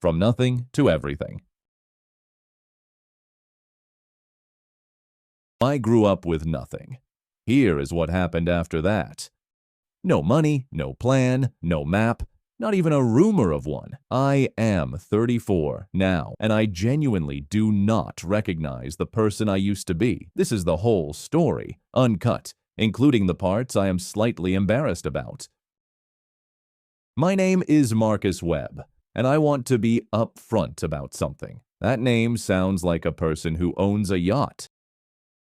From nothing to everything. I grew up with nothing. Here is what happened after that. No money, no plan, no map, not even a rumor of one. I am 34 now, and I genuinely do not recognize the person I used to be. This is the whole story, uncut, including the parts I am slightly embarrassed about. My name is Marcus Webb, and I want to be upfront about something. That name sounds like a person who owns a yacht.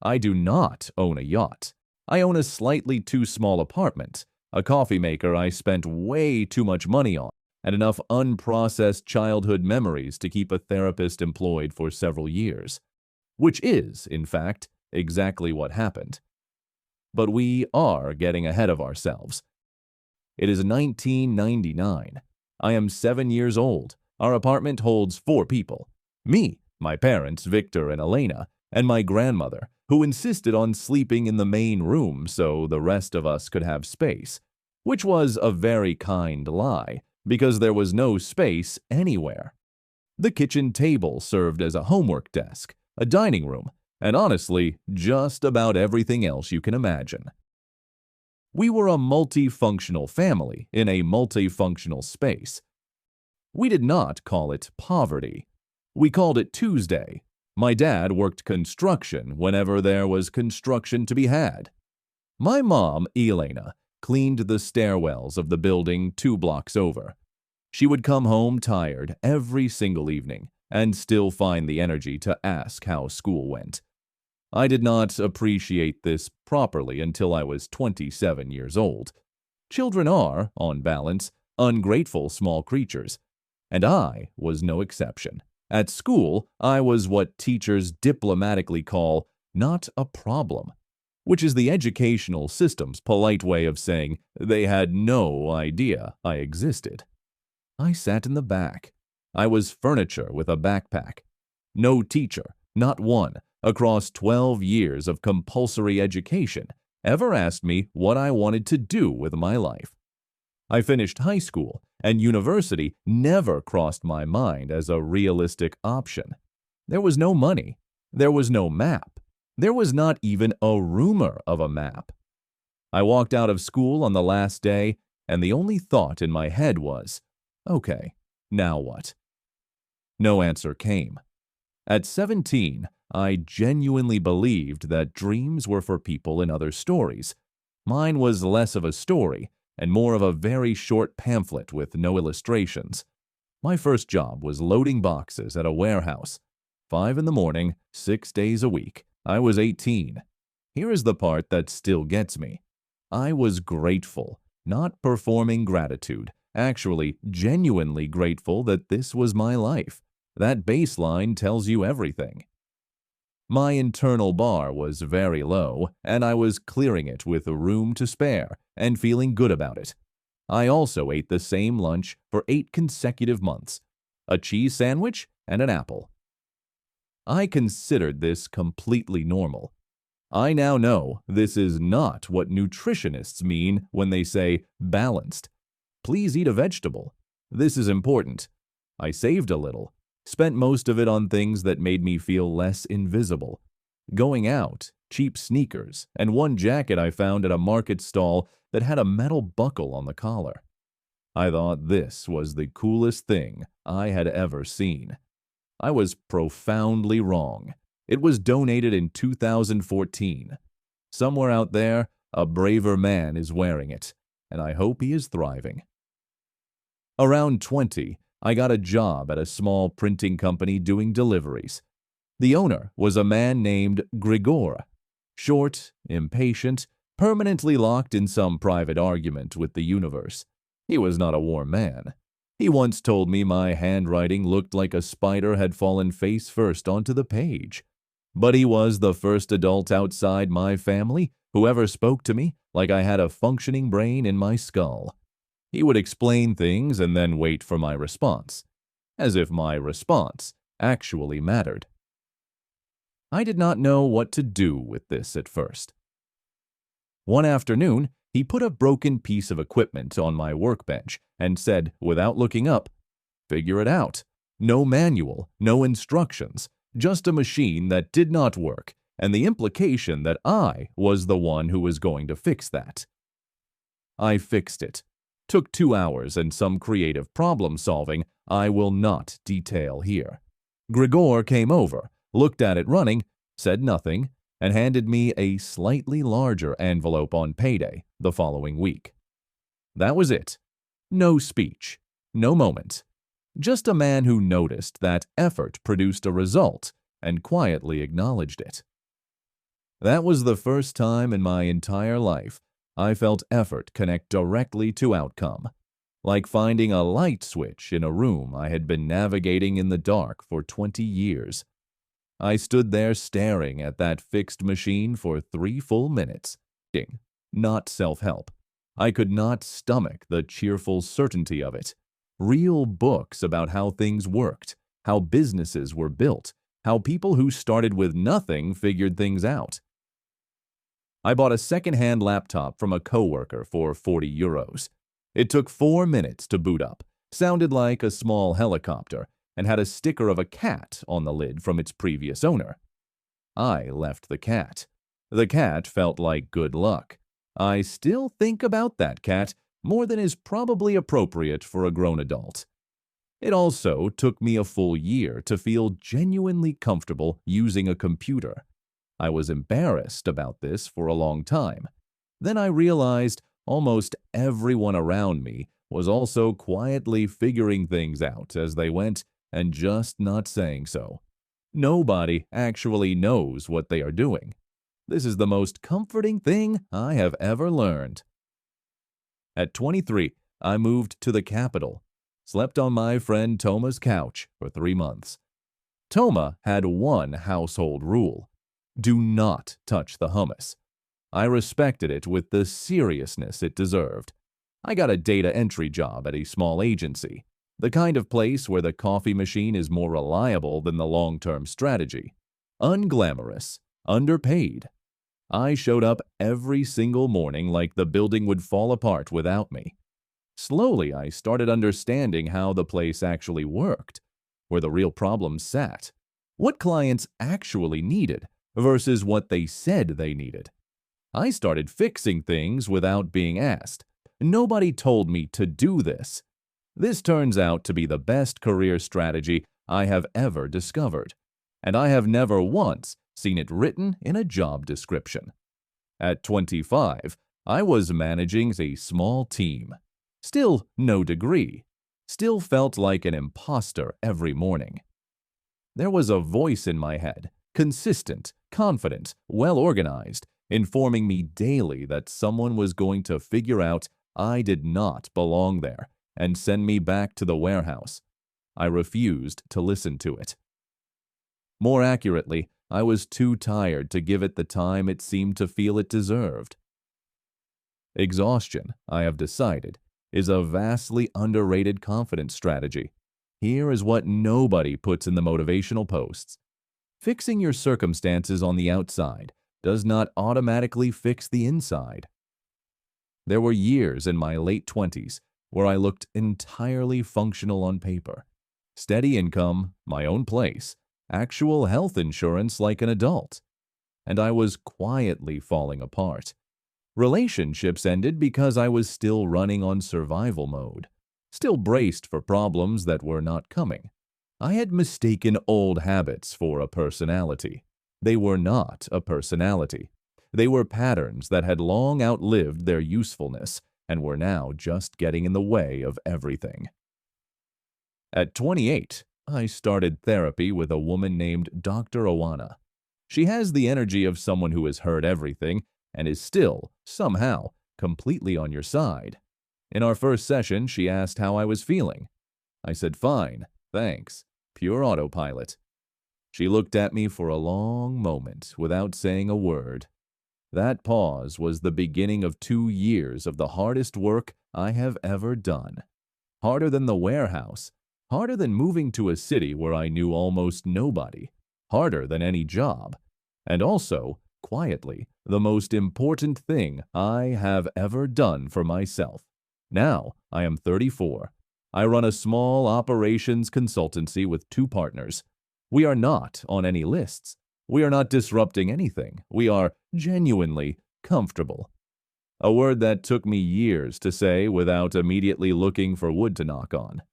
I do not own a yacht. I own a slightly too small apartment, a coffee maker I spent way too much money on, and enough unprocessed childhood memories to keep a therapist employed for several years. Which is, in fact, exactly what happened. But we are getting ahead of ourselves. It is 1999. I am 7 years old. Our apartment holds 4 people. Me, my parents, Victor and Elena, and my grandmother, who insisted on sleeping in the main room so the rest of us could have space, which was a very kind lie, because there was no space anywhere. The kitchen table served as a homework desk, a dining room, and honestly, just about everything else you can imagine. We were a multifunctional family in a multifunctional space. We did not call it poverty. We called it Tuesday. My dad worked construction whenever there was construction to be had. My mom, Elena, cleaned the stairwells of the building 2 blocks over. She would come home tired every single evening and still find the energy to ask how school went. I did not appreciate this properly until I was 27 years old. Children are, on balance, ungrateful small creatures, and I was no exception. At school, I was what teachers diplomatically call not a problem, which is the educational system's polite way of saying they had no idea I existed. I sat in the back. I was furniture with a backpack. No teacher, not one, across 12 years of compulsory education, ever asked me what I wanted to do with my life. I finished high school, and university never crossed my mind as a realistic option. There was no money. There was no map. There was not even a rumor of a map. I walked out of school on the last day, and the only thought in my head was, okay, now what? No answer came. At 17, I genuinely believed that dreams were for people in other stories. Mine was less of a story and more of a very short pamphlet with no illustrations. My first job was loading boxes at a warehouse. 5 in the morning, 6 days a week. I was 18. Here is the part that still gets me. I was grateful, not performing gratitude, actually genuinely grateful that this was my life. That baseline tells you everything. My internal bar was very low, and I was clearing it with room to spare and feeling good about it. I also ate the same lunch for 8 consecutive months, a cheese sandwich and an apple. I considered this completely normal. I now know this is not what nutritionists mean when they say balanced. Please eat a vegetable. This is important. I saved a little. Spent most of it on things that made me feel less invisible. Going out, cheap sneakers, and one jacket I found at a market stall that had a metal buckle on the collar. I thought this was the coolest thing I had ever seen. I was profoundly wrong. It was donated in 2014. Somewhere out there, a braver man is wearing it, and I hope he is thriving. Around 20, I got a job at a small printing company doing deliveries. The owner was a man named Grigor. Short, impatient, permanently locked in some private argument with the universe. He was not a warm man. He once told me my handwriting looked like a spider had fallen face first onto the page. But he was the first adult outside my family who ever spoke to me like I had a functioning brain in my skull. He would explain things and then wait for my response, as if my response actually mattered. I did not know what to do with this at first. One afternoon, he put a broken piece of equipment on my workbench and said, without looking up, "Figure it out. No manual, no instructions, just a machine that did not work, and the implication that I was the one who was going to fix that. I fixed it. Took 2 hours and some creative problem solving I will not detail here. Grigor came over, looked at it running, said nothing, and handed me a slightly larger envelope on payday the following week. That was it. No speech, no moment. Just a man who noticed that effort produced a result and quietly acknowledged it. That was the first time in my entire life I felt effort connect directly to outcome, like finding a light switch in a room I had been navigating in the dark for 20 years. I stood there staring at that fixed machine for 3 full minutes. Ding. Not self-help. I could not stomach the cheerful certainty of it. Real books about how things worked, how businesses were built, how people who started with nothing figured things out. I bought a second-hand laptop from a coworker for 40 euros. It took 4 minutes to boot up, sounded like a small helicopter, and had a sticker of a cat on the lid from its previous owner. I left the cat. The cat felt like good luck. I still think about that cat more than is probably appropriate for a grown adult. It also took me a full year to feel genuinely comfortable using a computer. I was embarrassed about this for a long time. Then I realized almost everyone around me was also quietly figuring things out as they went and just not saying so. Nobody actually knows what they are doing. This is the most comforting thing I have ever learned. At 23, I moved to the capital, slept on my friend Toma's couch for 3 months. Toma had one household rule: do not touch the hummus. I respected it with the seriousness it deserved. I got a data entry job at a small agency, the kind of place where the coffee machine is more reliable than the long-term strategy. Unglamorous, underpaid. I showed up every single morning like the building would fall apart without me. Slowly, I started understanding how the place actually worked, where the real problems sat, what clients actually needed versus what they said they needed. I started fixing things without being asked. Nobody told me to do this. This turns out to be the best career strategy I have ever discovered, and I have never once seen it written in a job description. At 25, I was managing a small team. Still no degree. Still felt like an imposter every morning. There was a voice in my head, consistent, confident, well-organized, informing me daily that someone was going to figure out I did not belong there and send me back to the warehouse. I refused to listen to it. More accurately, I was too tired to give it the time it seemed to feel it deserved. Exhaustion, I have decided, is a vastly underrated confidence strategy. Here is what nobody puts in the motivational posts. Fixing your circumstances on the outside does not automatically fix the inside. There were years in my late 20s where I looked entirely functional on paper. Steady income, my own place, actual health insurance like an adult. And I was quietly falling apart. Relationships ended because I was still running on survival mode, still braced for problems that were not coming. I had mistaken old habits for a personality. They were not a personality. They were patterns that had long outlived their usefulness and were now just getting in the way of everything. At 28, I started therapy with a woman named Dr. Owana. She has the energy of someone who has heard everything and is still, somehow, completely on your side. In our first session, she asked how I was feeling. I said, "Fine, thanks, pure autopilot." She looked at me for a long moment without saying a word. That pause was the beginning of 2 years of the hardest work I have ever done. Harder than the warehouse, harder than moving to a city where I knew almost nobody, harder than any job, and also, quietly, the most important thing I have ever done for myself. Now I am 34. I run a small operations consultancy with 2 partners. We are not on any lists. We are not disrupting anything. We are genuinely comfortable. A word that took me years to say without immediately looking for wood to knock on.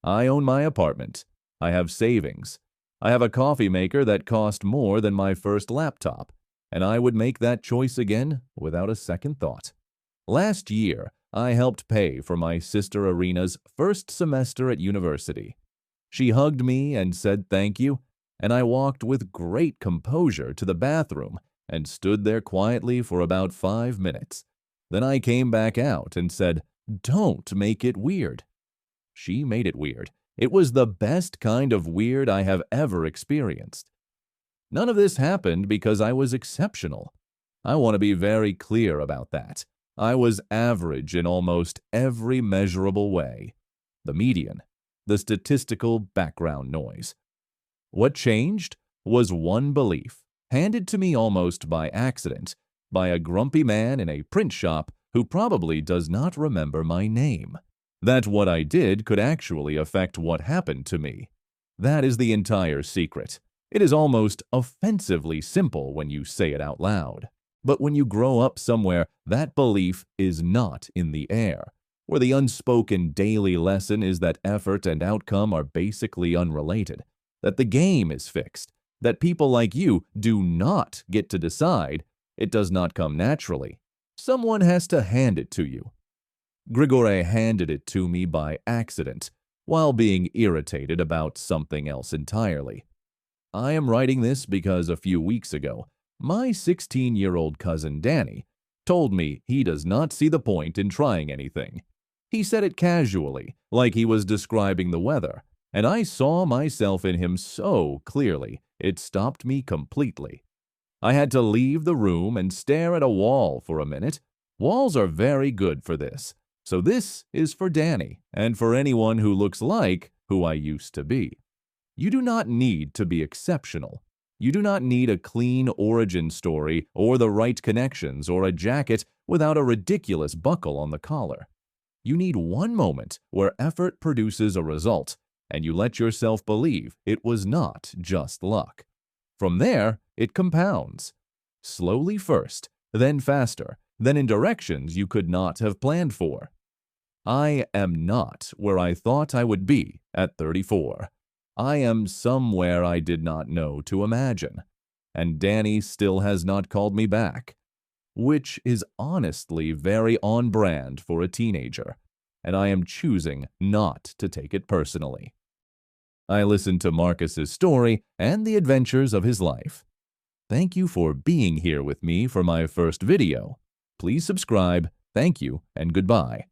I own my apartment. I have savings. I have a coffee maker that cost more than my first laptop, and I would make that choice again without a second thought. Last year, I helped pay for my sister Arena's first semester at university. She hugged me and said thank you, and I walked with great composure to the bathroom and stood there quietly for about 5 minutes. Then I came back out and said, "Don't make it weird." She made it weird. It was the best kind of weird I have ever experienced. None of this happened because I was exceptional. I want to be very clear about that. I was average in almost every measurable way. The median, the statistical background noise. What changed was one belief, handed to me almost by accident, by a grumpy man in a print shop who probably does not remember my name. That what I did could actually affect what happened to me. That is the entire secret. It is almost offensively simple when you say it out loud. But when you grow up somewhere, that belief is not in the air, where the unspoken daily lesson is that effort and outcome are basically unrelated, that the game is fixed, that people like you do not get to decide. It does not come naturally. Someone has to hand it to you. Grigore handed it to me by accident, while being irritated about something else entirely. I am writing this because a few weeks ago, my 16-year-old cousin Danny told me he does not see the point in trying anything. He said it casually, like he was describing the weather, and I saw myself in him so clearly, it stopped me completely. I had to leave the room and stare at a wall for a minute. Walls are very good for this. So this is for Danny, and for anyone who looks like who I used to be. You do not need to be exceptional. You do not need a clean origin story or the right connections or a jacket without a ridiculous buckle on the collar. You need one moment where effort produces a result, and you let yourself believe it was not just luck. From there, it compounds. Slowly first, then faster, then in directions you could not have planned for. I am not where I thought I would be at 34. I am somewhere I did not know to imagine. And Danny still has not called me back, which is honestly very on brand for a teenager, and I am choosing not to take it personally. I listened to Marcus's story and the adventures of his life. Thank you for being here with me for my first video. Please subscribe. Thank you and goodbye.